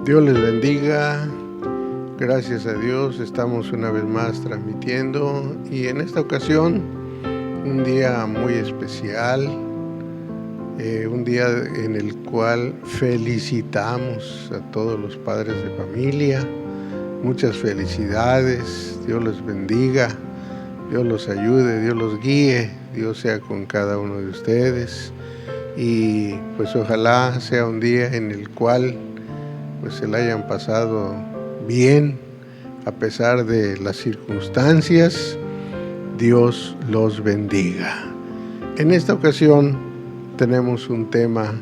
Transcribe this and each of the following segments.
Dios les bendiga. Gracias a Dios estamos una vez más transmitiendo y en esta ocasión un día muy especial, un día en el cual felicitamos a todos los padres de familia. Muchas felicidades, Dios los bendiga, Dios los ayude, Dios los guíe, Dios sea con cada uno de ustedes y pues ojalá sea un día en el cual pues se la hayan pasado bien a pesar de las circunstancias. Dios los bendiga. En esta ocasión tenemos un tema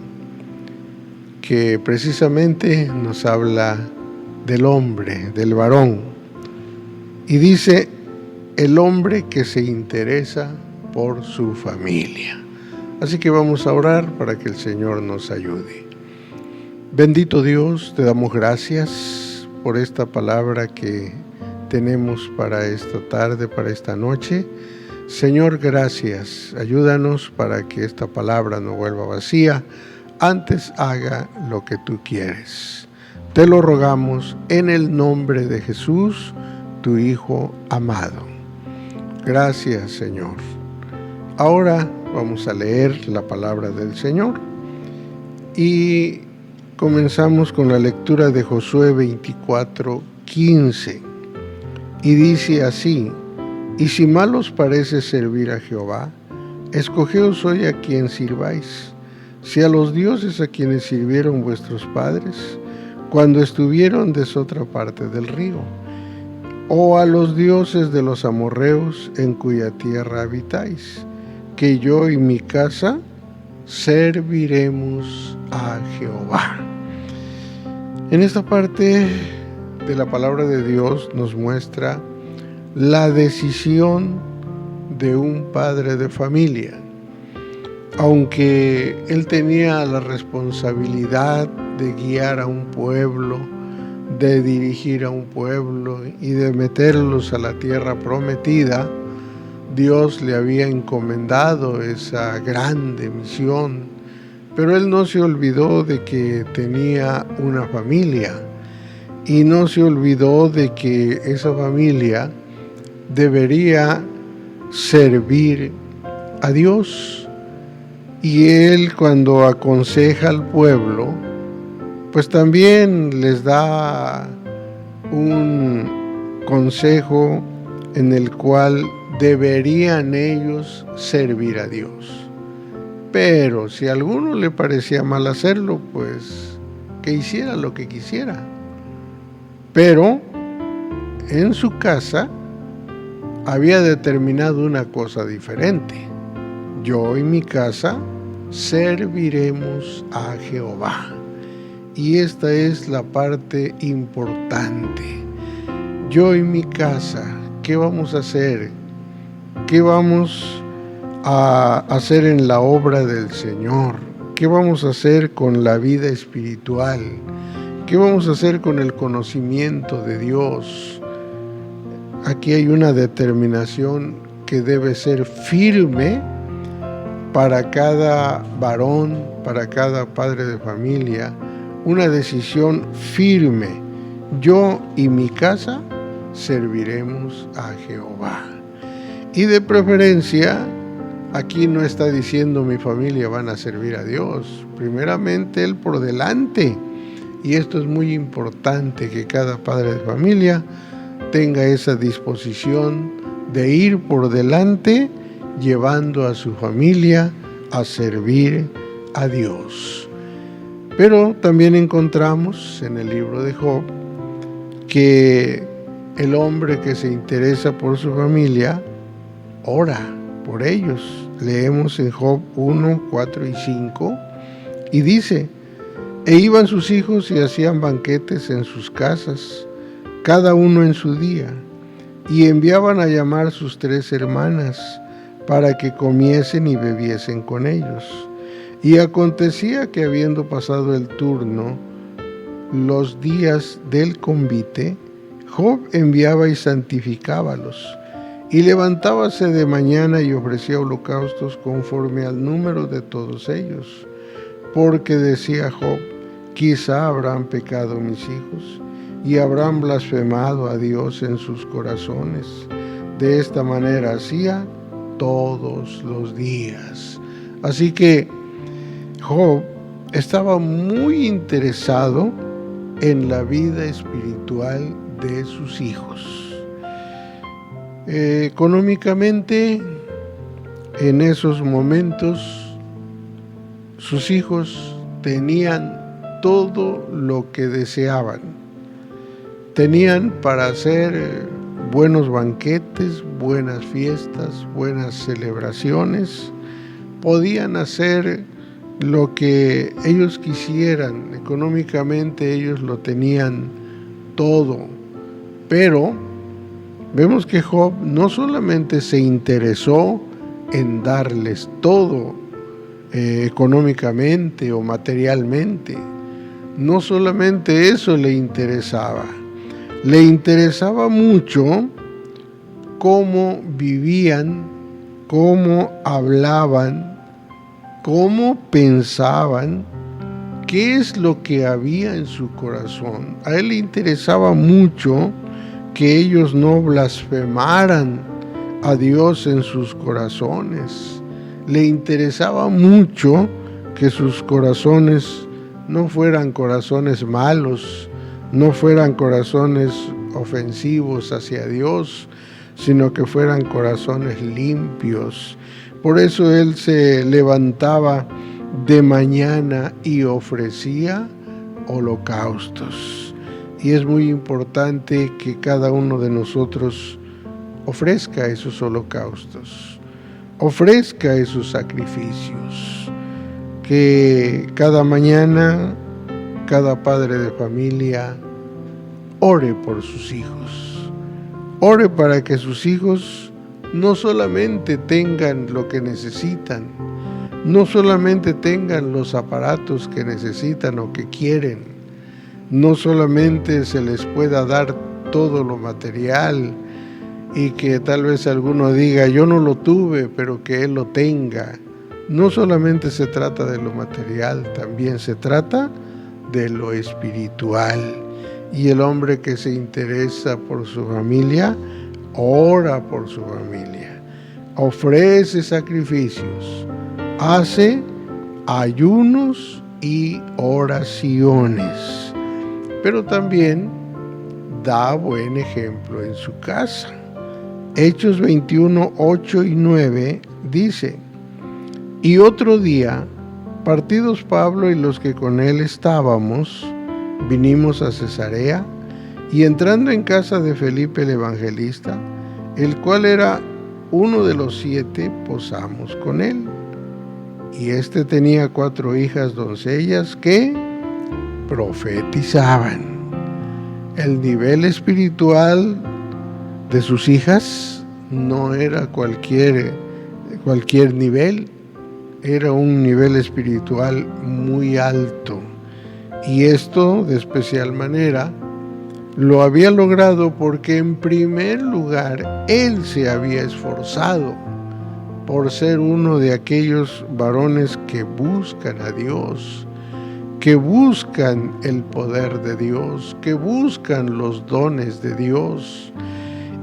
que precisamente nos habla del hombre, del varón, y dice: el hombre que se interesa por su familia. Así que vamos a orar para que el Señor nos ayude. Bendito Dios, te damos gracias por esta palabra que tenemos para esta tarde, para esta noche. Señor, gracias. Ayúdanos para que esta palabra no vuelva vacía, antes haga lo que tú quieres. Te lo rogamos en el nombre de Jesús, tu Hijo amado. Gracias, Señor. Ahora vamos a leer la palabra del Señor y comenzamos con la lectura de Josué 24:15 y dice así: y si mal os parece servir a Jehová, escogeos hoy a quien sirváis, si a los dioses a quienes sirvieron vuestros padres cuando estuvieron de otra parte del río, o a los dioses de los amorreos en cuya tierra habitáis, que yo y mi casa serviremos a Jehová. En esta parte de la palabra de Dios nos muestra la decisión de un padre de familia. Aunque él tenía la responsabilidad de guiar a un pueblo, de dirigir a un pueblo y de meterlos a la tierra prometida, Dios le había encomendado esa grande misión, pero él no se olvidó de que tenía una familia y no se olvidó de que esa familia debería servir a Dios. Y él, cuando aconseja al pueblo, pues también les da un consejo en el cual deberían ellos servir a Dios. Pero si a alguno le parecía mal hacerlo, pues que hiciera lo que quisiera. Pero en su casa había determinado una cosa diferente: yo y mi casa serviremos a Jehová. Y esta es la parte importante. Yo y mi casa, ¿qué vamos a hacer? ¿Qué vamos a hacer en la obra del Señor? ¿Qué vamos a hacer con la vida espiritual? ¿Qué vamos a hacer con el conocimiento de Dios? Aquí hay una determinación que debe ser firme para cada varón, para cada padre de familia, una decisión firme. Yo y mi casa serviremos a Jehová. Y de preferencia, aquí no está diciendo mi familia van a servir a Dios, primeramente Él por delante. Y esto es muy importante, que cada padre de familia tenga esa disposición de ir por delante, llevando a su familia a servir a Dios. Pero también encontramos en el libro de Job que el hombre que se interesa por su familia ora por ellos. Leemos en Job 1, 4 y 5 y dice: e iban sus hijos y hacían banquetes en sus casas, cada uno en su día, y enviaban a llamar sus 3 hermanas para que comiesen y bebiesen con ellos. Y acontecía que, habiendo pasado el turno, los días del convite, Job enviaba y santificábalos, y levantábase de mañana y ofrecía holocaustos conforme al número de todos ellos, porque decía Job: Quizá habrán pecado mis hijos y habrán blasfemado a Dios en sus corazones. De esta manera hacía todos los días. Así que Job estaba muy interesado en la vida espiritual de sus hijos. Económicamente, en esos momentos, sus hijos tenían todo lo que deseaban. Tenían para hacer buenos banquetes, buenas fiestas, buenas celebraciones. Podían hacer lo que ellos quisieran. Económicamente ellos lo tenían todo. Pero vemos que Job no solamente se interesó en darles todo económicamente o materialmente. No solamente eso le interesaba mucho cómo vivían, cómo hablaban, cómo pensaban, qué es lo que había en su corazón. A él le interesaba mucho que ellos no blasfemaran a Dios en sus corazones. Le interesaba mucho que sus corazones no fueran corazones malos, no fueran corazones ofensivos hacia Dios, sino que fueran corazones limpios. Por eso él se levantaba de mañana y ofrecía holocaustos. Y es muy importante que cada uno de nosotros ofrezca esos holocaustos, ofrezca esos sacrificios, que cada mañana cada padre de familia ore por sus hijos, ore para que sus hijos no solamente tengan lo que necesitan, no solamente tengan los aparatos que necesitan o que quieren, no solamente se les pueda dar todo lo material y que tal vez alguno diga yo no lo tuve, pero que él lo tenga. No solamente se trata de lo material, también se trata de lo espiritual. Y el hombre que se interesa por su familia, ora por su familia, ofrece sacrificios, hace ayunos y oraciones, pero también da buen ejemplo en su casa. Hechos 21, 8 y 9 dice: y otro día, partidos Pablo y los que con él estábamos, vinimos a Cesarea, y entrando en casa de Felipe el evangelista, el cual era uno de los 7, posamos con él. Y éste tenía 4 hijas doncellas que profetizaban. El nivel espiritual de sus hijas no era cualquier nivel, era un nivel espiritual muy alto. Y esto de especial manera lo había logrado porque en primer lugar él se había esforzado por ser uno de aquellos varones que buscan a Dios, que buscan el poder de Dios, que buscan los dones de Dios.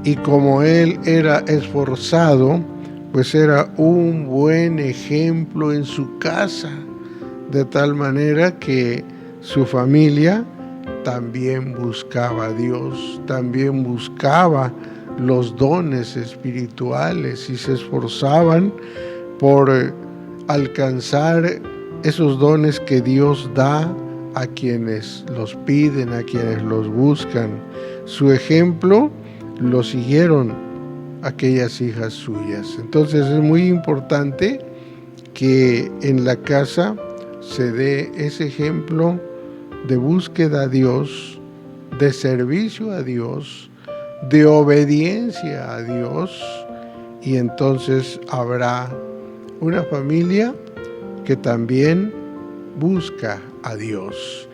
Y como él era esforzado, pues era un buen ejemplo en su casa, de tal manera que su familia también buscaba a Dios, también buscaba los dones espirituales y se esforzaban por alcanzar esos dones que Dios da a quienes los piden, a quienes los buscan. Su ejemplo lo siguieron aquellas hijas suyas. Entonces es muy importante que en la casa se dé ese ejemplo de búsqueda a Dios, de servicio a Dios, de obediencia a Dios, y entonces habrá una familia que también busca a Dios,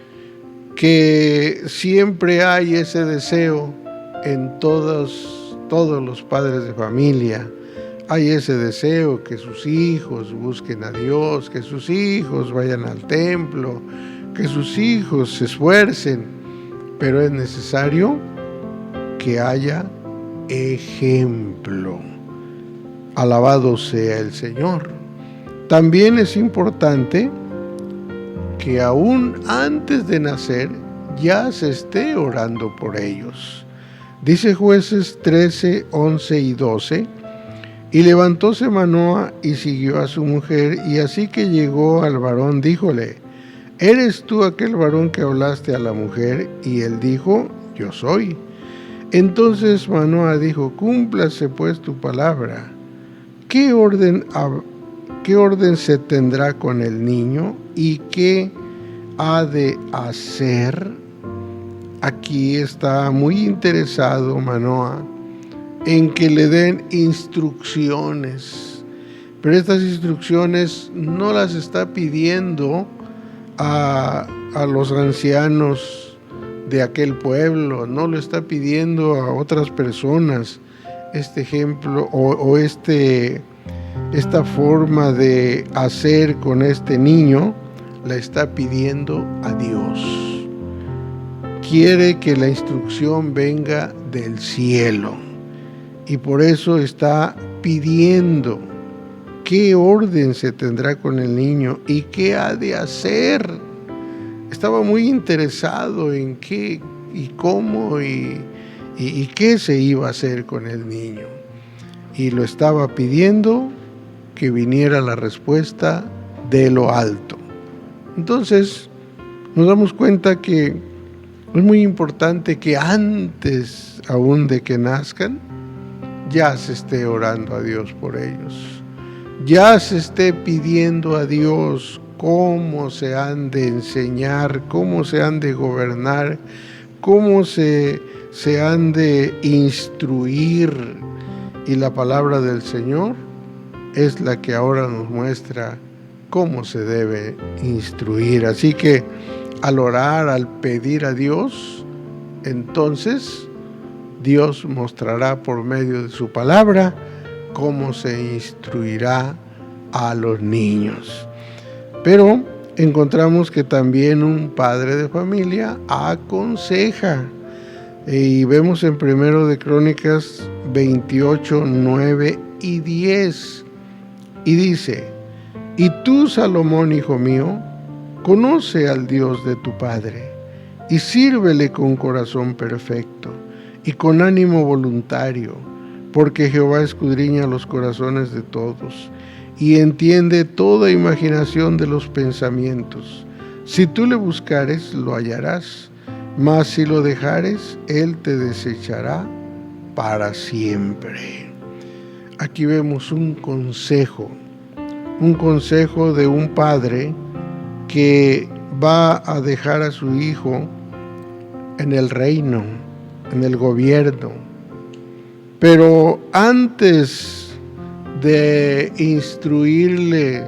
que siempre hay ese deseo en todos los padres de familia. Hay ese deseo que sus hijos busquen a Dios, que sus hijos vayan al templo, que sus hijos se esfuercen, pero es necesario que haya ejemplo. Alabado sea el Señor. También es importante que aún antes de nacer ya se esté orando por ellos. Dice Jueces 13, 11 y 12: y levantóse Manoa y siguió a su mujer, y así que llegó al varón, díjole: ¿eres tú aquel varón que hablaste a la mujer? Y él dijo: yo soy. Entonces Manoa dijo: cúmplase pues tu palabra. ¿Qué orden se tendrá con el niño y qué ha de hacer? Aquí está muy interesado Manoa en que le den instrucciones, pero estas instrucciones no las está pidiendo a los ancianos de aquel pueblo, no lo está pidiendo a otras personas. Este ejemplo o esta forma de hacer con este niño la está pidiendo a Dios. Quiere que la instrucción venga del cielo y por eso está pidiendo qué orden se tendrá con el niño y qué ha de hacer. Estaba muy interesado en qué y cómo y qué se iba a hacer con el niño. Y lo estaba pidiendo que viniera la respuesta de lo alto. Entonces, nos damos cuenta que es muy importante que antes aún de que nazcan, ya se esté orando a Dios por ellos. Ya se esté pidiendo a Dios cómo se han de enseñar, cómo se han de gobernar, cómo se han de instruir. Y la palabra del Señor es la que ahora nos muestra cómo se debe instruir. Así que al orar, al pedir a Dios, entonces Dios mostrará por medio de su palabra cómo se instruirá a los niños. Pero encontramos que también un padre de familia aconseja. Y vemos en 1 de Crónicas 28, 9 y 10. Y dice: y tú, Salomón, hijo mío, conoce al Dios de tu padre, y sírvele con corazón perfecto, y con ánimo voluntario, porque Jehová escudriña los corazones de todos, y entiende toda imaginación de los pensamientos. Si tú le buscares, lo hallarás, mas si lo dejares, él te desechará para siempre. Aquí vemos un consejo de un padre que va a dejar a su hijo en el reino, en el gobierno. Pero antes de instruirle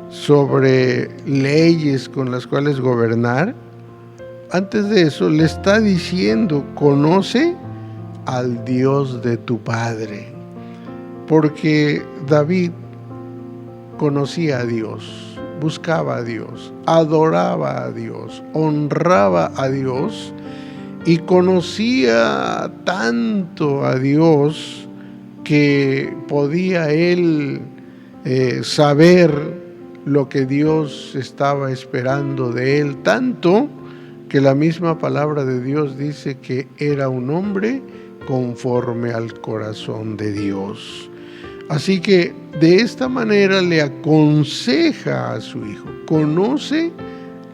sobre leyes con las cuales gobernar, antes de eso le está diciendo: conoce al Dios de tu padre. Porque David conocía a Dios, buscaba a Dios, adoraba a Dios, honraba a Dios y conocía tanto a Dios que podía él saber lo que Dios estaba esperando de él, tanto que la misma palabra de Dios dice que era un hombre conforme al corazón de Dios. Así que de esta manera le aconseja a su hijo: conoce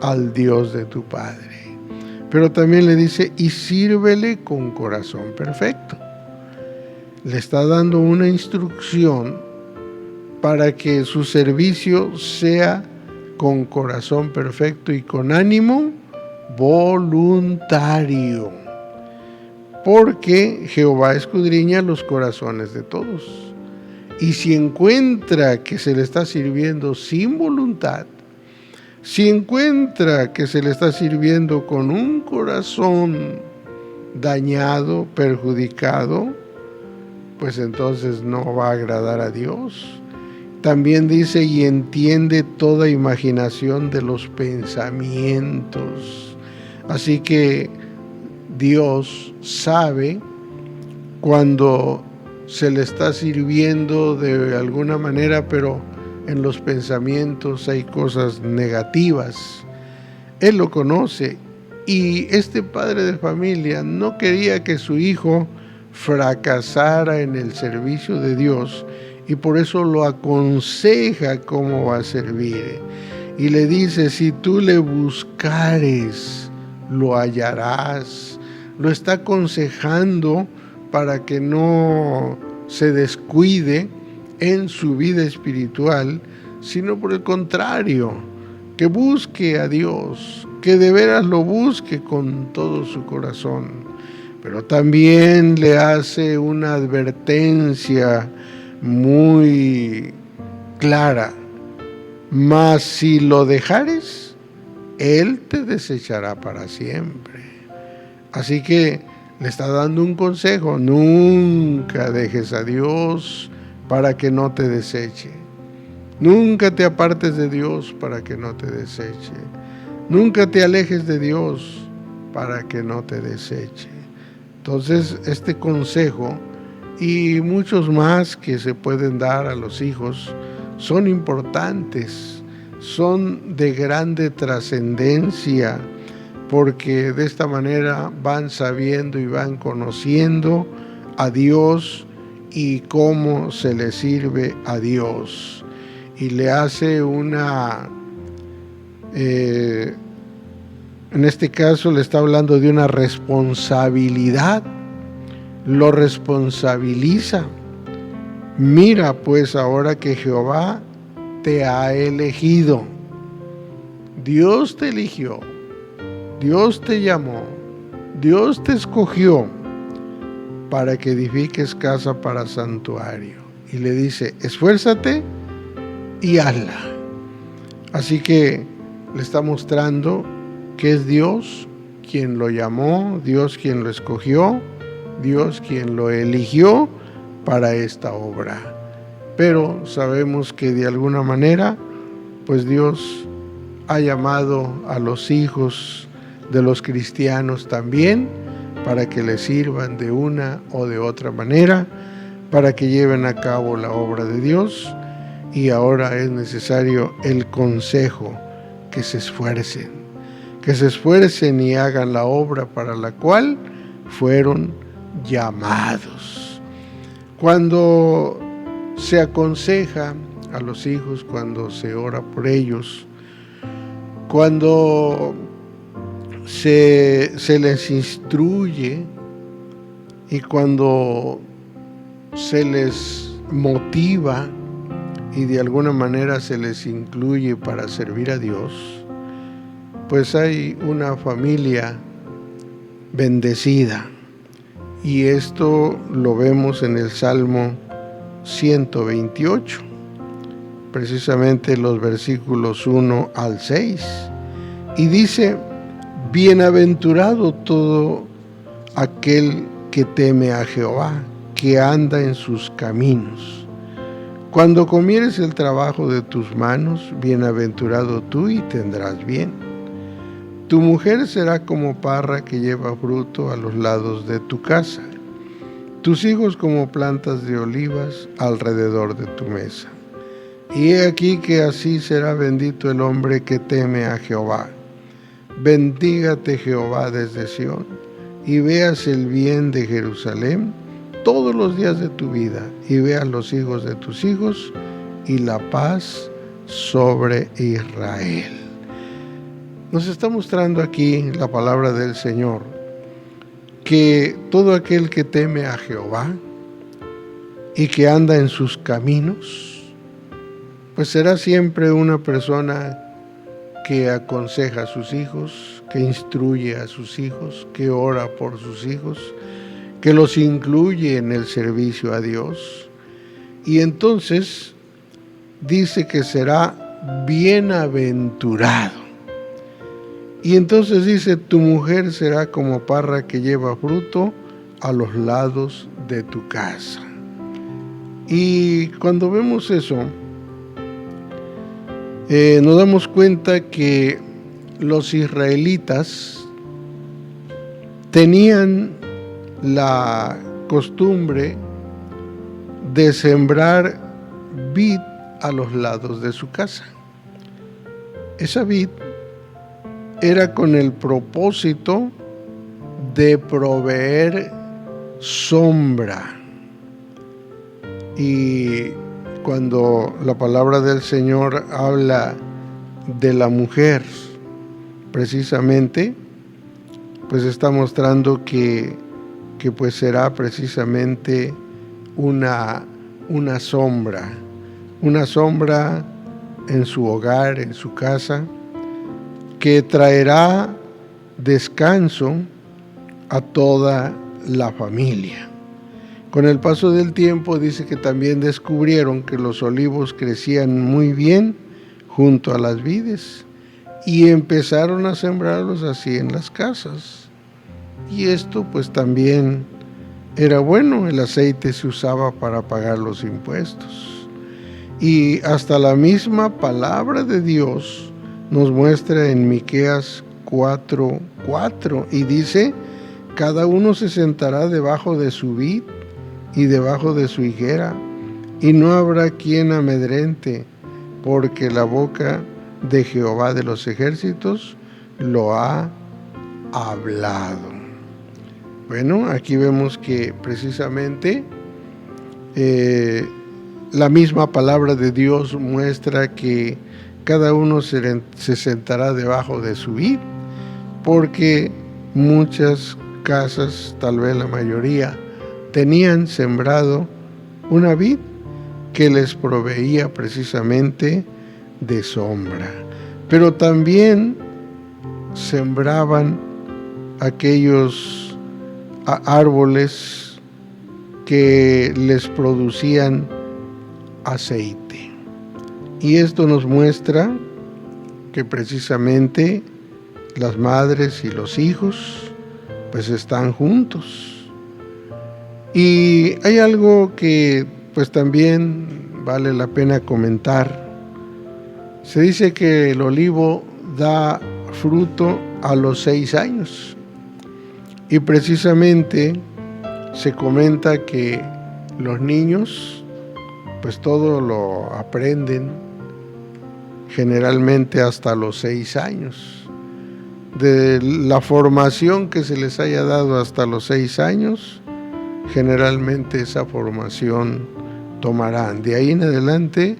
al Dios de tu padre. Pero también le dice: y sírvele con corazón perfecto. Le está dando una instrucción para que su servicio sea con corazón perfecto y con ánimo voluntario, porque Jehová escudriña los corazones de todos. Y si encuentra que se le está sirviendo sin voluntad, si encuentra que se le está sirviendo con un corazón dañado, perjudicado, pues entonces no va a agradar a Dios. También dice, y entiende toda imaginación de los pensamientos. Así que Dios sabe cuando se le está sirviendo de alguna manera, pero en los pensamientos hay cosas negativas. Él lo conoce, y este padre de familia no quería que su hijo fracasara en el servicio de Dios, y por eso lo aconseja cómo va a servir. Y le dice, si tú le buscares, lo hallarás. Lo está aconsejando para que no se descuide en su vida espiritual, sino por el contrario, que busque a Dios, que de veras lo busque con todo su corazón. Pero también le hace una advertencia muy clara: mas si lo dejares, Él te desechará para siempre. Así que le está dando un consejo: nunca dejes a Dios para que no te deseche. Nunca te apartes de Dios para que no te deseche. Nunca te alejes de Dios para que no te deseche. Entonces, este consejo y muchos más que se pueden dar a los hijos son importantes, son de grande trascendencia, porque de esta manera van sabiendo y van conociendo a Dios y cómo se le sirve a Dios. Y le hace una, en este caso le está hablando de una responsabilidad, lo responsabiliza. Mira pues ahora que Jehová te ha elegido. Dios te eligió, Dios te llamó, Dios te escogió para que edifiques casa para santuario. Y le dice, esfuérzate y hazla. Así que le está mostrando que es Dios quien lo llamó, Dios quien lo escogió, Dios quien lo eligió para esta obra. Pero sabemos que de alguna manera, pues Dios ha llamado a los hijos de los cristianos también para que le sirvan de una o de otra manera, para que lleven a cabo la obra de Dios. Y ahora es necesario el consejo: que se esfuercen y hagan la obra para la cual fueron llamados. Cuando se aconseja a los hijos, cuando se ora por ellos, cuando se les instruye y cuando se les motiva y de alguna manera se les incluye para servir a Dios, pues hay una familia bendecida. Y esto lo vemos en el Salmo 128, precisamente los versículos 1 al 6. Y dice, bienaventurado todo aquel que teme a Jehová, que anda en sus caminos. Cuando comieres el trabajo de tus manos, bienaventurado tú y tendrás bien. Tu mujer será como parra que lleva fruto a los lados de tu casa, tus hijos como plantas de olivas alrededor de tu mesa. Y he aquí que así será bendito el hombre que teme a Jehová. Bendígate Jehová desde Sión, y veas el bien de Jerusalén todos los días de tu vida, y veas los hijos de tus hijos, y la paz sobre Israel. Nos está mostrando aquí la palabra del Señor, que todo aquel que teme a Jehová y que anda en sus caminos, pues será siempre una persona que aconseja a sus hijos, que instruye a sus hijos, que ora por sus hijos, que los incluye en el servicio a Dios. Y entonces dice que será bienaventurado. Y entonces dice, tu mujer será como parra que lleva fruto a los lados de tu casa. Y cuando vemos eso, nos damos cuenta que los israelitas tenían la costumbre de sembrar vid a los lados de su casa. Esa vid era con el propósito de proveer sombra. Y cuando la palabra del Señor habla de la mujer, precisamente, pues está mostrando que pues será precisamente una sombra en su hogar, en su casa, que traerá descanso a toda la familia. Con el paso del tiempo dice que también descubrieron que los olivos crecían muy bien junto a las vides y empezaron a sembrarlos así en las casas. Y esto pues también era bueno, el aceite se usaba para pagar los impuestos. Y hasta la misma palabra de Dios nos muestra en Miqueas 4:4 y dice: cada uno se sentará debajo de su vid y debajo de su higuera, y no habrá quien amedrente, porque la boca de Jehová de los ejércitos lo ha hablado. Bueno, aquí vemos que precisamente la misma palabra de Dios muestra que cada uno se sentará debajo de su vid, porque muchas casas, tal vez la mayoría, tenían sembrado una vid que les proveía precisamente de sombra, pero también sembraban aquellos árboles que les producían aceite. Y esto nos muestra que precisamente las madres y los hijos pues están juntos. Y hay algo que pues también vale la pena comentar. Se dice que el olivo da fruto a los 6 años. Y precisamente se comenta que los niños pues todo lo aprenden generalmente hasta los 6 años. De la formación que se les haya dado hasta los 6 años, generalmente esa formación tomarán. De ahí en adelante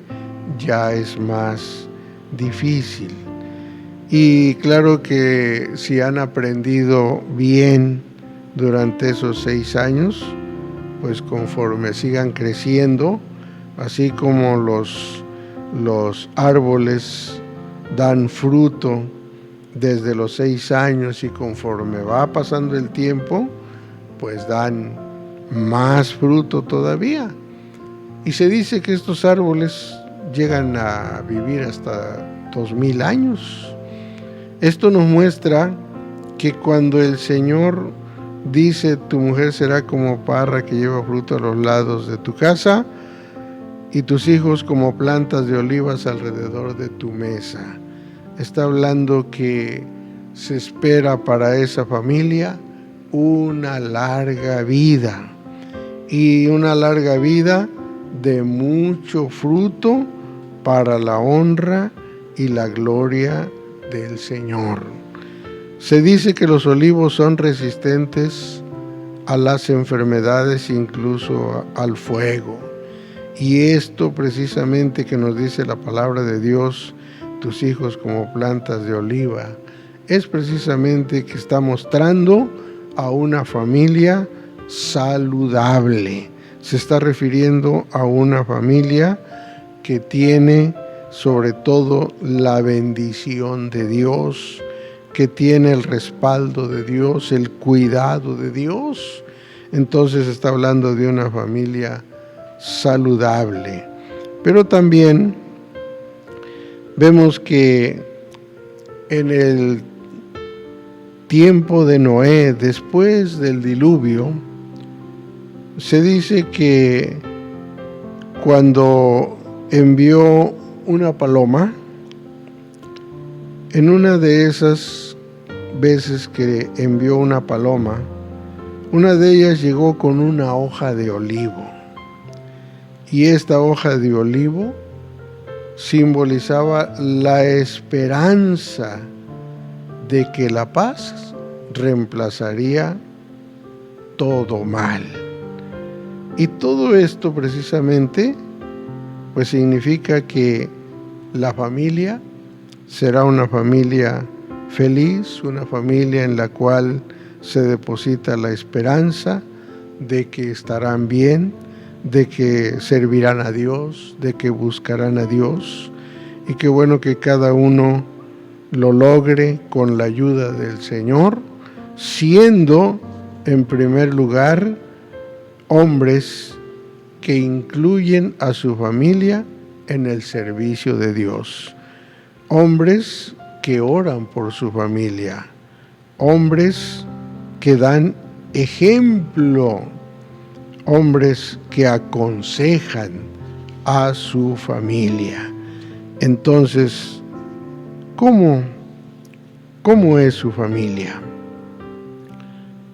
ya es más difícil. Y claro que si han aprendido bien durante esos 6 años, pues conforme sigan creciendo, así como los árboles dan fruto desde los 6 años y conforme va pasando el tiempo, pues dan más fruto todavía. Y se dice que estos árboles llegan a vivir hasta 2000 años. Esto nos muestra que cuando el Señor dice: tu mujer será como parra que lleva fruto a los lados de tu casa, y tus hijos como plantas de olivas alrededor de tu mesa, está hablando que se espera para esa familia una larga vida, y una larga vida de mucho fruto para la honra y la gloria del Señor. Se dice que los olivos son resistentes a las enfermedades, incluso al fuego. Y esto precisamente que nos dice la palabra de Dios, tus hijos como plantas de oliva, es precisamente que está mostrando a una familia saludable. Se está refiriendo a una familia que tiene sobre todo la bendición de Dios, que tiene el respaldo de Dios, el cuidado de Dios. Entonces está hablando de una familia saludable. Pero también vemos que en el tiempo de Noé, después del diluvio, se dice que cuando envió una paloma, En una de esas veces que envió una paloma, una de ellas llegó con una hoja de olivo. Y esta hoja de olivo simbolizaba la esperanza de que la paz reemplazaría todo mal. Y todo esto precisamente pues significa que la familia será una familia feliz, una familia en la cual se deposita la esperanza de que estarán bien, de que servirán a Dios, de que buscarán a Dios, y qué bueno que cada uno lo logre con la ayuda del Señor, siendo en primer lugar hombres que incluyen a su familia en el servicio de Dios, hombres que oran por su familia, hombres que dan ejemplo, hombres que aconsejan a su familia. Entonces, ¿cómo es su familia?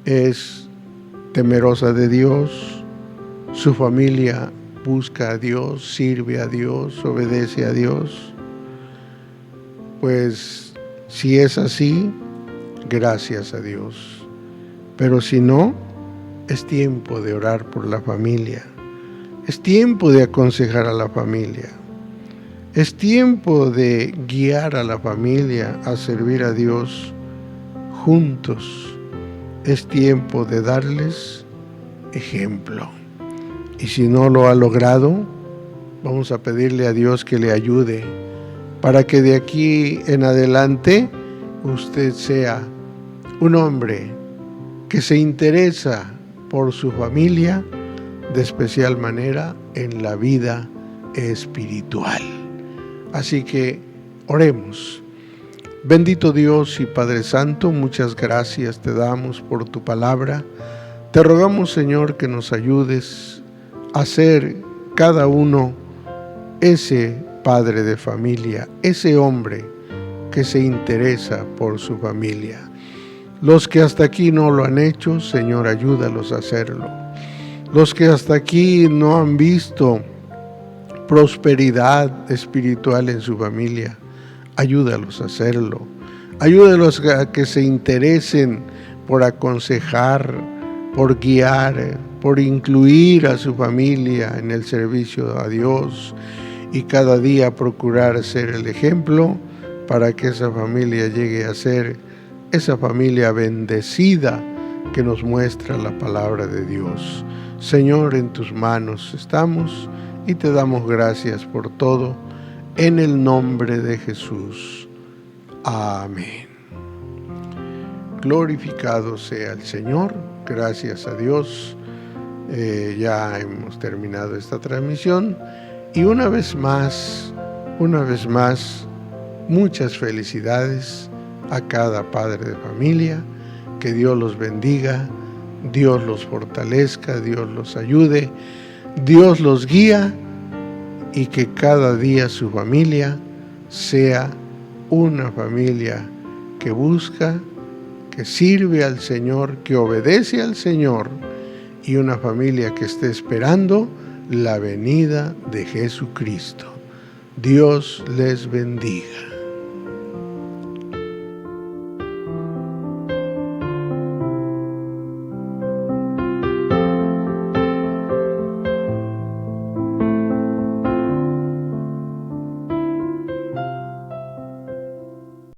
¿Es temerosa de Dios? ¿Su familia busca a Dios, sirve a Dios, obedece a Dios? Pues si es así, gracias a Dios. Pero si no, es tiempo de orar por la familia. Es tiempo de aconsejar a la familia. Es tiempo de guiar a la familia a servir a Dios juntos. Es tiempo de darles ejemplo. Y si no lo ha logrado, vamos a pedirle a Dios que le ayude para que de aquí en adelante usted sea un hombre que se interesa por su familia, de especial manera en la vida espiritual. Así que oremos. Bendito Dios y Padre Santo, muchas gracias te damos por tu palabra. Te rogamos, Señor, que nos ayudes a ser cada uno ese padre de familia, ese hombre que se interesa por su familia. Los que hasta aquí no lo han hecho, Señor, ayúdalos a hacerlo. Los que hasta aquí no han visto prosperidad espiritual en su familia, ayúdalos a hacerlo. Ayúdalos a que se interesen por aconsejar, por guiar, por incluir a su familia en el servicio a Dios y cada día procurar ser el ejemplo para que esa familia llegue a ser esa familia bendecida que nos muestra la palabra de Dios. Señor, en tus manos estamos y te damos gracias por todo, en el nombre de Jesús. Amén. Glorificado sea el Señor. Gracias a Dios. Ya hemos terminado esta transmisión y una vez más, muchas felicidades a cada padre de familia. Que Dios los bendiga, Dios los fortalezca, Dios los ayude, Dios los guía y que cada día su familia sea una familia que busca, que sirve al Señor, que obedece al Señor y una familia que esté esperando la venida de Jesucristo. Dios les bendiga.